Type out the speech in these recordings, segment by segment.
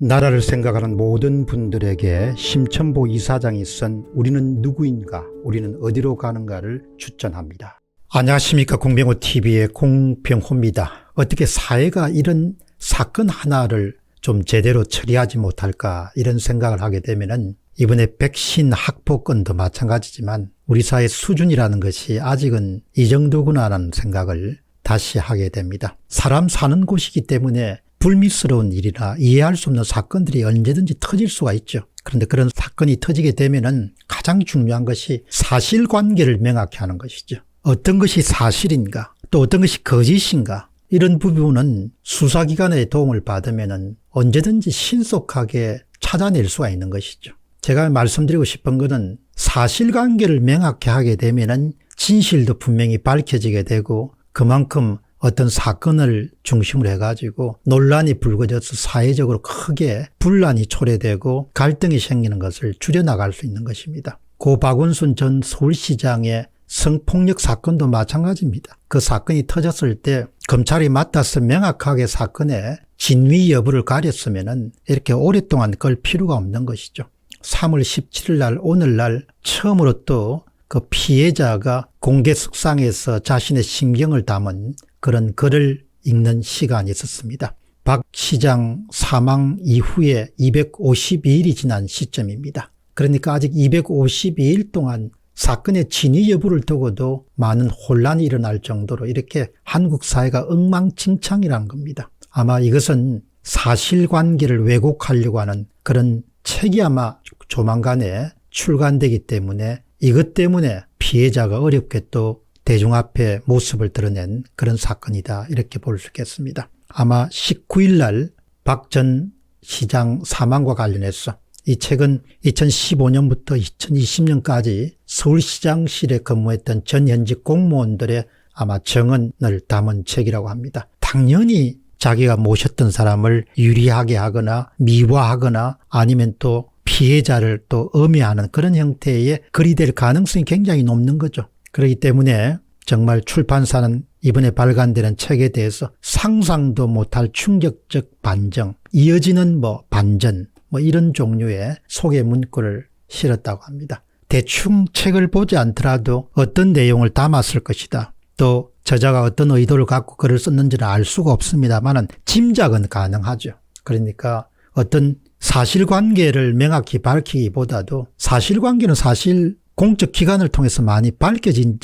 나라를 생각하는 모든 분들에게 심천보 이사장이 쓴 우리는 누구인가, 우리는 어디로 가는가를 추천합니다. 안녕하십니까. 공병호TV의 공병호입니다. 어떻게 사회가 이런 사건 하나를 좀 제대로 처리하지 못할까 이런 생각을 하게 되면은 이번에 백신 확보건도 마찬가지지만 우리 사회 수준이라는 것이 아직은 이 정도구나라는 생각을 다시 하게 됩니다. 사람 사는 곳이기 때문에 불미스러운 일이나 이해할 수 없는 사건들이 언제든지 터질 수가 있죠. 그런데 그런 사건이 터지게 되면은 가장 중요한 것이 사실관계를 명확히 하는 것이죠. 어떤 것이 사실인가, 또 어떤 것이 거짓인가, 이런 부분은 수사기관의 도움을 받으면은 언제든지 신속하게 찾아낼 수가 있는 것이죠. 제가 말씀드리고 싶은 것은 사실관계를 명확히 하게 되면은 진실도 분명히 밝혀지게 되고 그만큼 어떤 사건을 중심으로 해가지고 논란이 불거져서 사회적으로 크게 분란이 초래되고 갈등이 생기는 것을 줄여나갈 수 있는 것입니다. 고 박원순 전 서울시장의 성폭력 사건도 마찬가지입니다. 그 사건이 터졌을 때 검찰이 맡아서 명확하게 사건의 진위 여부를 가렸으면은 이렇게 오랫동안 끌 필요가 없는 것이죠. 3월 17일 날 오늘날 처음으로 또 그 피해자가 공개석상에서 자신의 심경을 담은 그런 글을 읽는 시간이 있었습니다. 박 시장 사망 이후에 252일이 지난 시점입니다. 그러니까 아직 252일 동안 사건의 진위 여부를 두고도 많은 혼란이 일어날 정도로 이렇게 한국 사회가 엉망진창이라는 겁니다. 아마 이것은 사실관계를 왜곡하려고 하는 그런 책이 아마 조만간에 출간되기 때문에 이것 때문에 피해자가 어렵게 또 대중 앞에 모습을 드러낸 그런 사건이다, 이렇게 볼 수 있겠습니다. 아마 19일 날 박 전 시장 사망과 관련해서 이 책은 2015년부터 2020년까지 서울시장실에 근무했던 전현직 공무원들의 아마 정언을 담은 책이라고 합니다. 당연히 자기가 모셨던 사람을 유리하게 하거나 미화하거나 아니면 또 피해자를 또 엄해하는 그런 형태의 글이 될 가능성이 굉장히 높는 거죠. 그렇기 때문에 정말 출판사는 이번에 발간되는 책에 대해서 상상도 못할 충격적 반정, 이어지는 반전, 이런 종류의 소개 문구를 실었다고 합니다. 대충 책을 보지 않더라도 어떤 내용을 담았을 것이다, 또 저자가 어떤 의도를 갖고 글을 썼는지는 알 수가 없습니다만은 짐작은 가능하죠. 그러니까 어떤 사실관계를 명확히 밝히기보다도 사실관계는 사실 공적 기관을 통해서 많이 밝혀진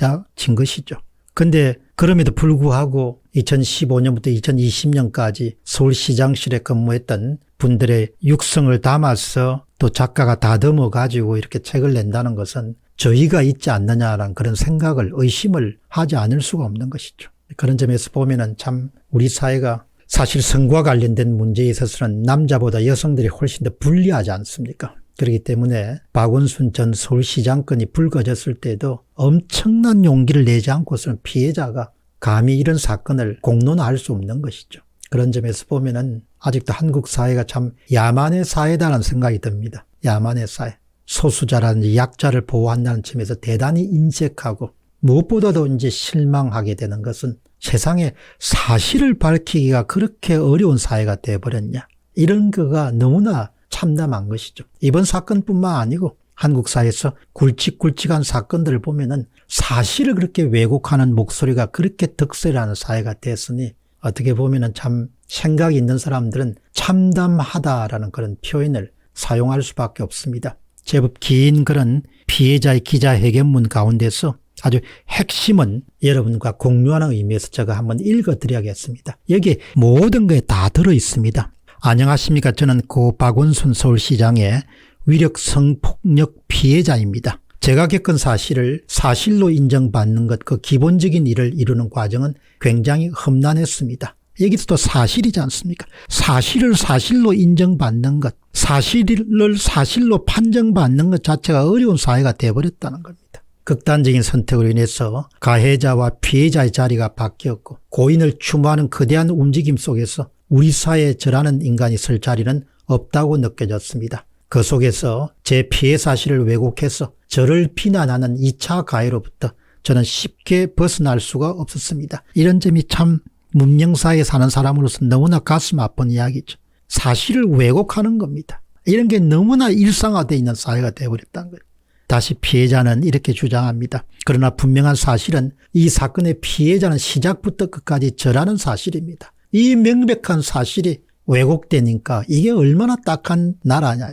것이죠. 근데 그럼에도 불구하고 2015년부터 2020년까지 서울시장실에 근무했던 분들의 육성을 담아서 또 작가가 다듬어 가지고 이렇게 책을 낸다는 것은 저희가 있지 않느냐라는 그런 생각을, 의심을 하지 않을 수가 없는 것이죠. 그런 점에서 보면은 참 우리 사회가 사실 성과 관련된 문제에 있어서는 남자보다 여성들이 훨씬 더 불리하지 않습니까? 그렇기 때문에 박원순 전 서울시장건이 불거졌을 때도 엄청난 용기를 내지 않고서는 피해자가 감히 이런 사건을 공론화할 수 없는 것이죠. 그런 점에서 보면은 아직도 한국 사회가 참 야만의 사회다라는 생각이 듭니다. 야만의 사회. 소수자라든지 약자를 보호한다는 점에서 대단히 인색하고 무엇보다도 이제 실망하게 되는 것은 세상에 사실을 밝히기가 그렇게 어려운 사회가 되어버렸냐. 이런 거가 너무나 참담한 것이죠. 이번 사건뿐만 아니고 한국 사회에서 굵직굵직한 사건들을 보면은 사실을 그렇게 왜곡하는 목소리가 그렇게 득세라는 사회가 됐으니 어떻게 보면은 참 생각이 있는 사람들은 참담하다라는 그런 표현을 사용할 수밖에 없습니다. 제법 긴 그런 피해자의 기자회견문 가운데서 아주 핵심은 여러분과 공유하는 의미에서 제가 한번 읽어드려야겠습니다. 여기에 모든 게 다 들어있습니다. 안녕하십니까. 저는 고 박원순 서울시장의 위력 성폭력 피해자입니다. 제가 겪은 사실을 사실로 인정받는 것, 그 기본적인 일을 이루는 과정은 굉장히 험난했습니다. 여기서도 사실이지 않습니까? 사실을 사실로 인정받는 것, 사실을 사실로 판정받는 것 자체가 어려운 사회가 되어버렸다는 겁니다. 극단적인 선택으로 인해서 가해자와 피해자의 자리가 바뀌었고 고인을 추모하는 거대한 움직임 속에서 우리 사회에 저라는 인간이 설 자리는 없다고 느껴졌습니다. 그 속에서 제 피해 사실을 왜곡해서 저를 비난하는 2차 가해로부터 저는 쉽게 벗어날 수가 없었습니다. 이런 점이 참 문명사회에 사는 사람으로서 너무나 가슴 아픈 이야기죠. 사실을 왜곡하는 겁니다. 이런 게 너무나 일상화되어 있는 사회가 되어버렸다는 거예요. 다시 피해자는 이렇게 주장합니다. 그러나 분명한 사실은 이 사건의 피해자는 시작부터 끝까지 저라는 사실입니다. 이 명백한 사실이 왜곡되니까 이게 얼마나 딱한 나라냐.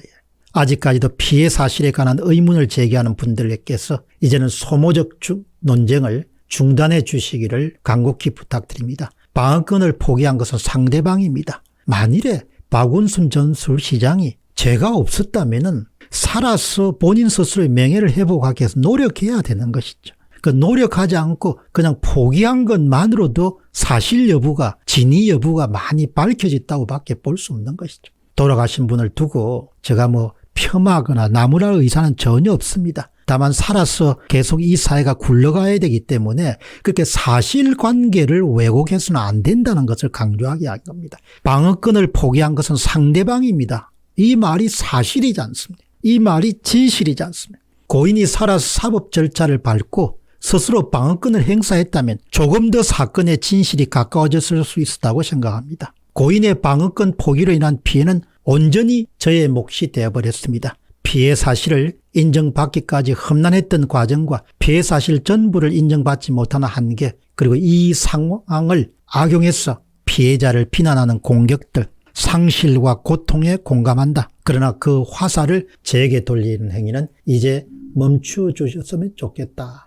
아직까지도 피해 사실에 관한 의문을 제기하는 분들께서 이제는 소모적 논쟁을 중단해 주시기를 간곡히 부탁드립니다. 방어권을 포기한 것은 상대방입니다. 만일에 박운순 전 서울시장이 죄가 없었다면은 살아서 본인 스스로의 명예를 회복하기 위해서 노력해야 되는 것이죠. 그 노력하지 않고 그냥 포기한 것만으로도 사실 여부가, 진위 여부가 많이 밝혀졌다고 밖에 볼 수 없는 것이죠. 돌아가신 분을 두고 제가 폄하하거나 나무랄 의사는 전혀 없습니다. 다만 살아서 계속 이 사회가 굴러가야 되기 때문에 그렇게 사실관계를 왜곡해서는 안 된다는 것을 강조하게 한 겁니다. 방어권을 포기한 것은 상대방입니다. 이 말이 사실이지 않습니다. 이 말이 진실이지 않습니다. 고인이 살아서 사법 절차를 밟고 스스로 방어권을 행사했다면 조금 더 사건의 진실이 가까워졌을 수 있었다고 생각합니다. 고인의 방어권 포기로 인한 피해는 온전히 저의 몫이 되어버렸습니다. 피해 사실을 인정받기까지 험난했던 과정과 피해 사실 전부를 인정받지 못하는 한계, 그리고 이 상황을 악용해서 피해자를 비난하는 공격들, 상실과 고통에 공감한다. 그러나 그 화살을 제게 돌리는 행위는 이제 멈추어 주셨으면 좋겠다.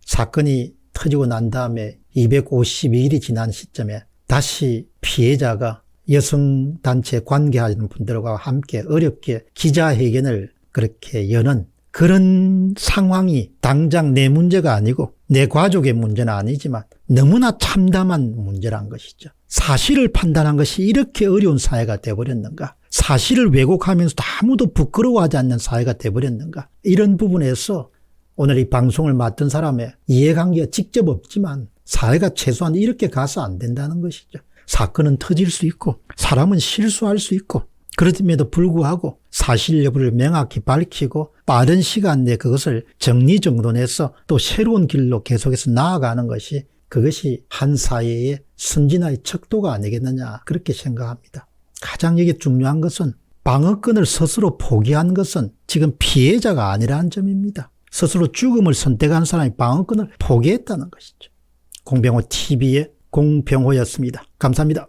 사건이 터지고 난 다음에 252일이 지난 시점에 다시 피해자가 여성단체 관계하는 분들과 함께 어렵게 기자회견을 그렇게 여는 그런 상황이 당장 내 문제가 아니고 내 가족의 문제는 아니지만 너무나 참담한 문제란 것이죠. 사실을 판단한 것이 이렇게 어려운 사회가 되어버렸는가? 사실을 왜곡하면서도 아무도 부끄러워하지 않는 사회가 되어버렸는가? 이런 부분에서 오늘 이 방송을 맡은 사람의 이해관계가 직접 없지만 사회가 최소한 이렇게 가서 안 된다는 것이죠. 사건은 터질 수 있고 사람은 실수할 수 있고 그럼에도 불구하고 사실 여부를 명확히 밝히고 빠른 시간 내에 그것을 정리정돈해서 또 새로운 길로 계속해서 나아가는 것이 그것이 한 사회의 선진화의 척도가 아니겠느냐 그렇게 생각합니다. 가장 여기 중요한 것은 방어권을 스스로 포기한 것은 지금 피해자가 아니라는 점입니다. 스스로 죽음을 선택한 사람이 방어권을 포기했다는 것이죠. 공병호 TV의 공병호였습니다. 감사합니다.